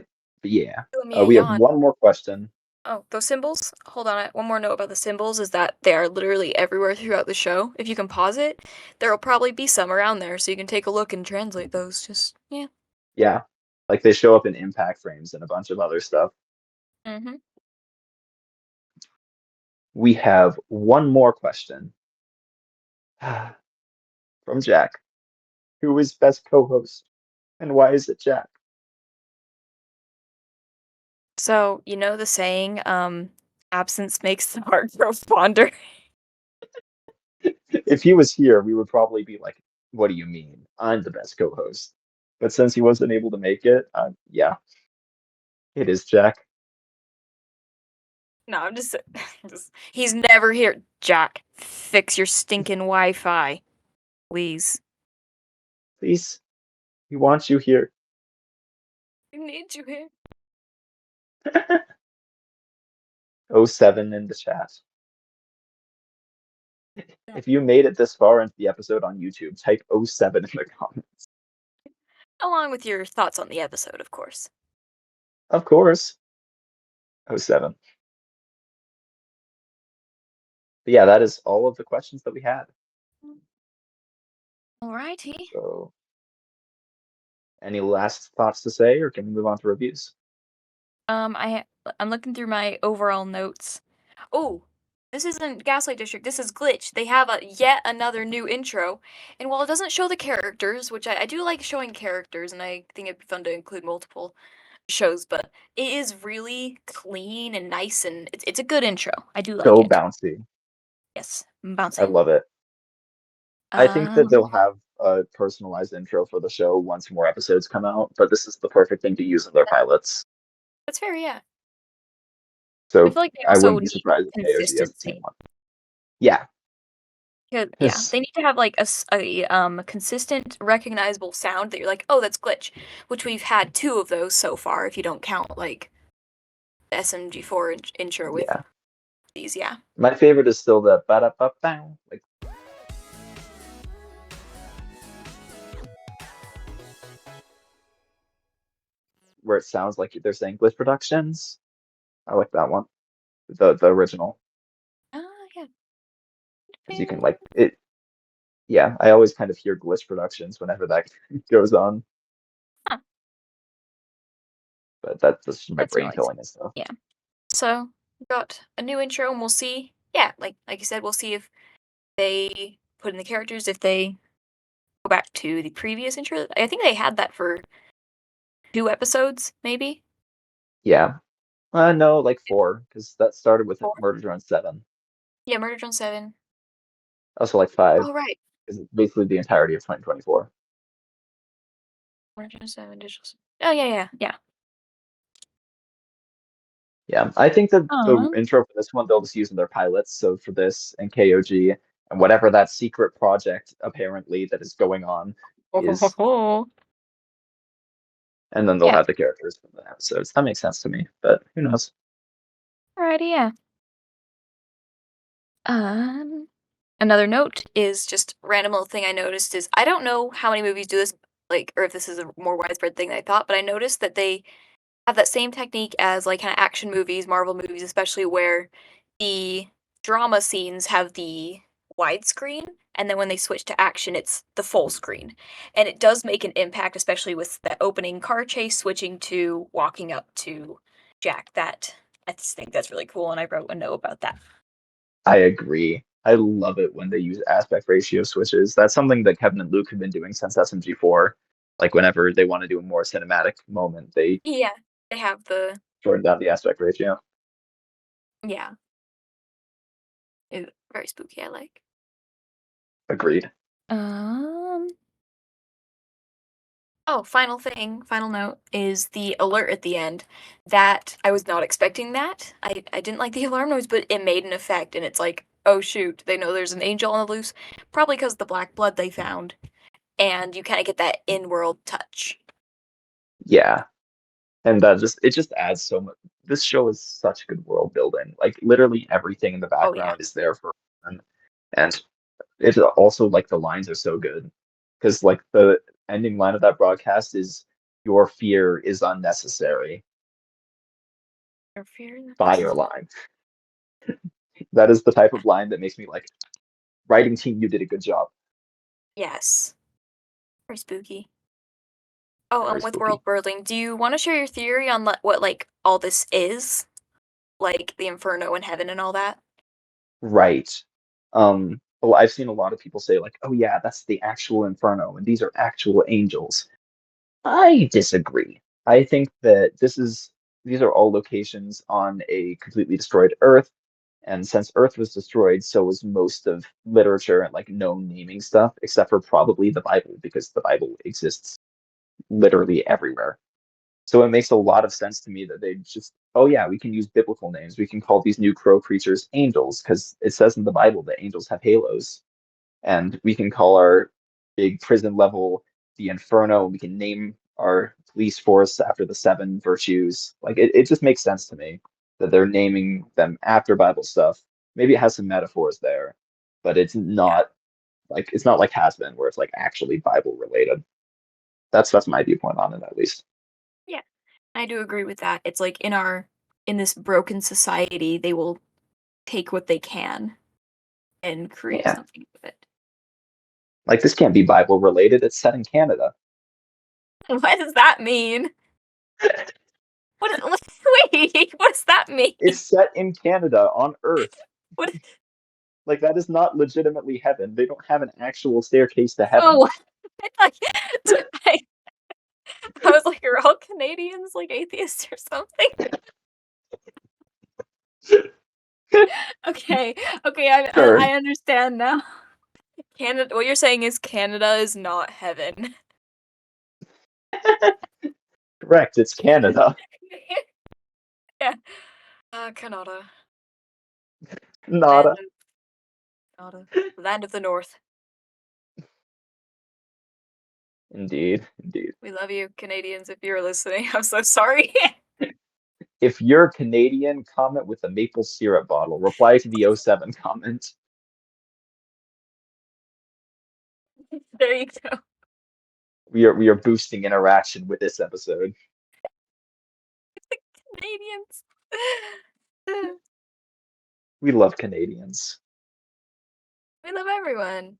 but yeah, Doing me a we have yawn. one more question. Oh, those symbols? Hold on. One more note about the symbols is that they are literally everywhere throughout the show. If you can pause it, there will probably be some around there, so you can take a look and translate those. Just yeah. Yeah, like they show up in impact frames and a bunch of other stuff. Mm-hmm. We have one more question from Jack. Who is best co-host, and why is it Jack? So you know the saying, absence makes the heart grow fonder. If he was here, we would probably be like, "What do you mean? I'm the best co-host." But since he wasn't able to make it, yeah, it is Jack. No, I'm just, just he's never here. Jack, fix your stinking Wi-Fi, please. Please, we want you here. I need you here. Oh 07 in the chat. If you made it this far into the episode on YouTube, type oh 07 in the comments. Along with your thoughts on the episode, of course. Of course, oh 07. But yeah, that is all of the questions that we had. Alrighty. So, any last thoughts to say, or can we move on to reviews? I'm looking through my overall notes. Oh, this isn't Gaslight District. This is Glitch. They have a yet another new intro, and while it doesn't show the characters, which I do like showing characters, and I think it'd be fun to include multiple shows, but it is really clean and nice, and it's a good intro. I do like So it. bouncy. Yes, I bouncy. love it. I think that Um, they'll have a personalized intro for the show once more episodes come out, but this is the perfect thing to use in their pilots. that's fair. Yeah, I So feel like they I also wouldn't be need surprised if KOG has the same consistency. one. Yeah, Yeah, because they need to have like a consistent, recognizable sound that you're like, oh, that's Glitch, which we've had two of those so far. If you don't count like the SMG4 intro with yeah, these, yeah. my favorite is still the ba da ba bow, like where it sounds like they're saying Glitch Productions. I like that one, the original, Ah, yeah. because you can like it. Yeah, I always kind of hear Glitch Productions whenever that goes on, Huh, but that's just my that's brain noise. killing and stuff. Yeah. So we got a new intro, and we'll see. Yeah, like you said, we'll see if they put in the characters, if they go back to the previous intro. I think they had that for 2 episodes, maybe Yeah, no, like four, because that started with 4. Murder Drone 7. Yeah, Murder Drone 7. Also like five, Oh right, because it's basically the entirety of 2024. Murder Drone 7 digital. Oh yeah, yeah, yeah. Yeah, I think that the Um, intro for this one they'll just use in their pilots. So for this and KOG and whatever that secret project apparently that is going on, is, and then they'll Yeah. have the characters from the episodes. That makes sense to me, but who knows? Alrighty, yeah. Um, Another note is just random little thing I noticed is I don't know how many movies do this, like, or if this is a more widespread thing than I thought, but I noticed that they have that same technique as like kind of action movies, Marvel movies, especially where the drama scenes have the widescreen, and then when they switch to action, it's the full screen. And it does make an impact, especially with that opening car chase switching to walking up to Jack. That I just think that's really cool, and I wrote a note about that. I agree. I love it when they use aspect ratio switches. That's something that Kevin and Luke have been doing since SMG4. Like whenever they want to do a more cinematic moment, they Yeah, they have the shorten down the aspect ratio. yeah, very spooky. I like. Agreed. Um, Oh, final thing, final note is the alert at the end. That I was not expecting that. I didn't like the alarm noise, but it made an effect, and it's like, oh shoot, they know there's an angel on the loose, probably because of the black blood they found, and you kind of get that in-world touch. Yeah. And that just it just adds so much. This show is such good world building. Like literally everything in the Oh yeah, background is there for them. And it's also like the lines are so good. Because like the ending line of that broadcast is your fear is unnecessary. your fear. Fire line. That is the type of line that makes me like, writing team, you did a good job. Yes, very spooky. Oh, Very and with world spooky. building, do you want to share your theory on what like all this is, like the Inferno and Heaven and all that? Right. Well, I've seen a lot of people say like, oh yeah, that's the actual Inferno, and these are actual angels. I disagree. I think that these are all locations on a completely destroyed Earth, and since Earth was destroyed, so was most of literature and like known naming stuff, except for probably the Bible, because the Bible exists literally everywhere. So it makes a lot of sense to me that they just, oh yeah, we can use biblical names. We can call these new crow creatures angels because it says in the Bible that angels have halos, and we can call our big prison level the Inferno. We can name our police force after the seven virtues. Like it just makes sense to me that they're naming them after Bible stuff. Maybe it has some metaphors there, but Yeah. it's not like has been where it's like actually Bible related. That's my viewpoint on it at least. Yeah, I do agree with that. It's like in this broken society, they will take what they can and create Yeah, something with it. like this can't be Bible related. It's set in Canada. What does that mean? What is, wait, what does that mean? It's set in Canada on Earth. What? Like that is not legitimately heaven. They don't have an actual staircase to heaven. Oh, I, I, I was like, are all Canadians like atheists or something? Okay, okay, Sure. I understand now. Canada. What you're saying is Canada is not heaven. Correct. It's Canada. Yeah. Canada. Land Nada. of Canada. Land of the North. Indeed. Indeed. We love you, Canadians, if you're listening. I'm so sorry. If you're Canadian, comment with a maple syrup bottle. Reply to the '07 comment. There you go. We are boosting interaction with this episode. Canadians. We love Canadians. We love everyone.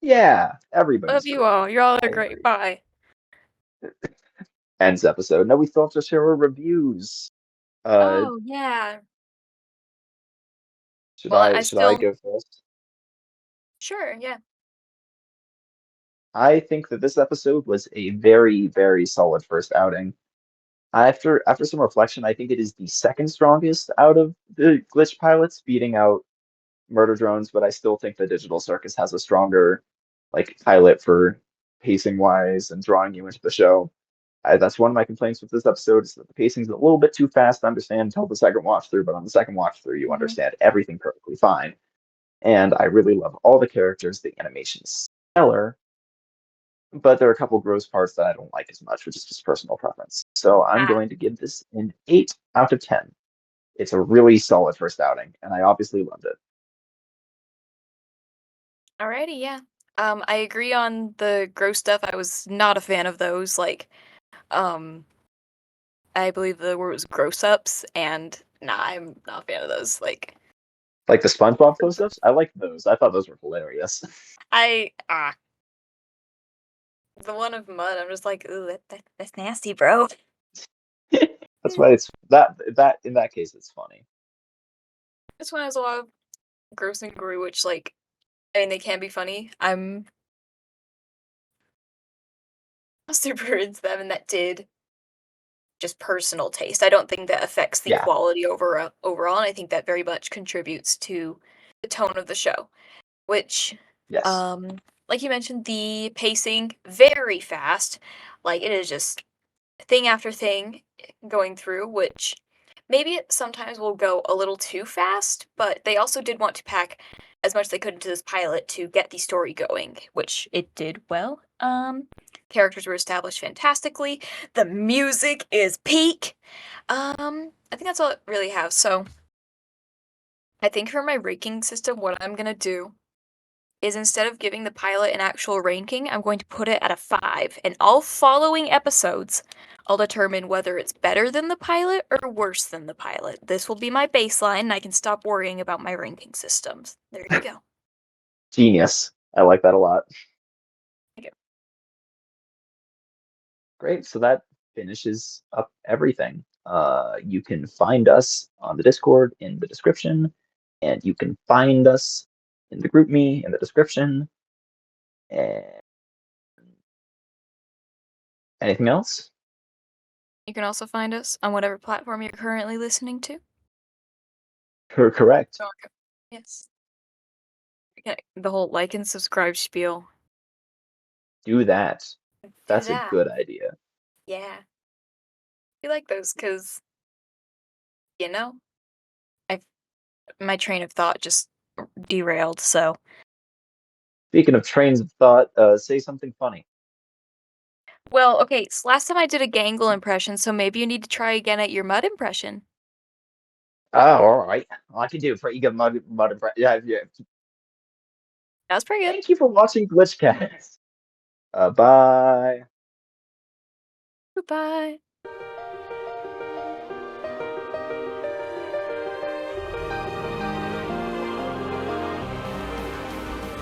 Yeah, everybody's Love you great. all. You all are I great. agree. Bye. Ends episode. Now we still have to share our reviews. Uh, Oh, yeah. should Well, I I should I still. go first? Sure, yeah. I think that this episode was a very, very solid first outing. After some reflection, I think it is the second strongest out of the glitch pilots, beating out Murder Drones, but I still think the Digital Circus has a stronger like pilot for pacing wise and drawing you into the show. That's one of my complaints with this episode is that the pacing's a little bit too fast to understand until the second watch through, but on the second watch through, you Hmm. understand everything perfectly fine. And I really love all the characters. The animation's stellar. but there are a couple gross parts that I don't like as much, which is just personal preference. So I'm Ah, going to give this an 8 out of 10. It's a really solid first outing, and I obviously loved it. alrighty, yeah. I agree on the gross stuff. I was not a fan of those. Like, um, I believe the word was gross ups, and nah, I'm not a fan of those. Like, Like the SpongeBob close-ups, I liked those. I thought those were hilarious. I the one of mud. I'm just like, ooh, that's nasty, bro. That's why it's that in that case it's funny. This one has a lot of gross and gory, which like, I mean, they can be funny. I'm super into them, and that did just personal taste. I don't think that affects the Yeah. quality overall, and I think that very much contributes to the tone of the show, which, Yes. um, like you mentioned, the pacing very fast. Like it is just thing after thing going through, which maybe it sometimes will go a little too fast, but they also did want to pack as much as they could into this pilot to get the story going, which it did well. Characters were established fantastically. The music is peak. I think that's all it really have. So I think for my ranking system, what I'm gonna do is instead of giving the pilot an actual ranking, I'm going to put it at a 5. And all following episodes, I'll determine whether it's better than the pilot or worse than the pilot. This will be my baseline, and I can stop worrying about my ranking systems. There you go. Genius. I like that a lot. Okay. Great. So that finishes up everything. You can find us on the Discord in the description, and you can find us in the GroupMe in the description. And anything else? You can also find us on whatever platform you're currently listening to. Correct. Okay. Yes. Okay. The whole like and subscribe spiel. Do that. Do That's a that. good idea. Yeah. We like those because, you know, I my train of thought just derailed, so Speaking of trains of thought, say something funny. well, okay, so last time I did a Gangle impression, so maybe you need to try again at your mud impression. Oh, all right. I can do it for you. Got mud. Yeah, yeah. That was pretty good. Thank you for watching GlitchCast. Bye. Goodbye.